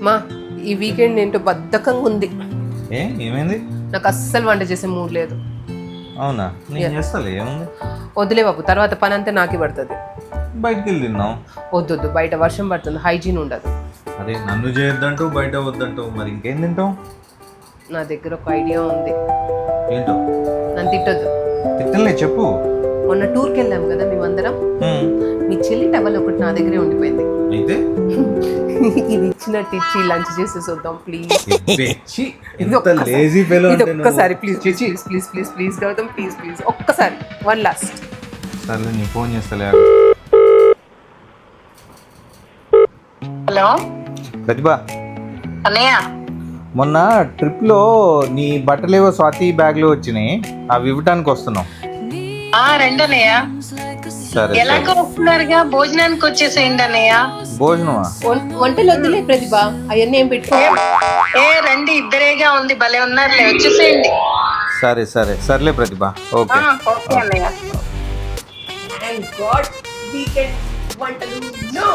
మా ఈ వీకెండ్ ఏంటో బద్ధకంగా ఉంది. ఏమైంది? నాకు అస్సలు వంట చేసే మూడ్ లేదు. అవునా? నేను చేస్తాలే, ఏముంది? వద్దులే బాబు, తర్వాత పని అంతా నాకే పడుతుంది. బయటికి వెళ్ళి తిన్నావు. వద్దు, బయట వర్షం పడుతుంది, హైజీన్ ఉండదు. అదే నన్ను చేయొద్దంటూ బయట వద్దంటూ మరి ఇంకేం తింటావు? నా దగ్గర ఒక ఐడియా ఉంది. ఏంటో? నన్ను తిట్టొద్దు. తిట్టలే, చెప్పు. మొన్న టూర్కి వెళ్ళాం కదా మేమందరం. మీ చెల్లి టవల్ ఒకటి నా దగ్గరే ఉండిపోయింది. అయితే ఇది ఇచ్చినట్టు ఇచ్చి లంచ్ చేసేసి వద్దాం ప్లీజ్. లేజీ ఫెలో ఇది ఒక్కసారి please please please please please Gautam please please ఒక్కసారి వన్ లాస్ట్. సర్లే, నీ ఫోన్ చేస్తలే. హలో ప్రతిభ, అన్నయ్య. మొన్న ట్రిప్ లో నీ బట్టలేవో స్వాతి బ్యాగ్ లో వచ్చినాయి, అవి ఇవ్వటానికి వస్తున్నాం. రండి అన్నయ్య. సరే, ఎలాగో వస్తున్నారుగా, భోజనానికి వచ్చేసేయండి అన్నయ్య. భోజనమా? వంటలు వద్దులే ప్రతిభ, అవన్నీ ఏం పెట్టుకో. రండి, ఇద్దరేగా ఉంది, భలే ఉన్నారులే, వచ్చేసేయండి. సరే సరే, సర్లే ప్రతిభ. ఓకే ఓకే అన్నయ్య. థాంక్ గాడ్ వీకెండ్ వంటలు నో.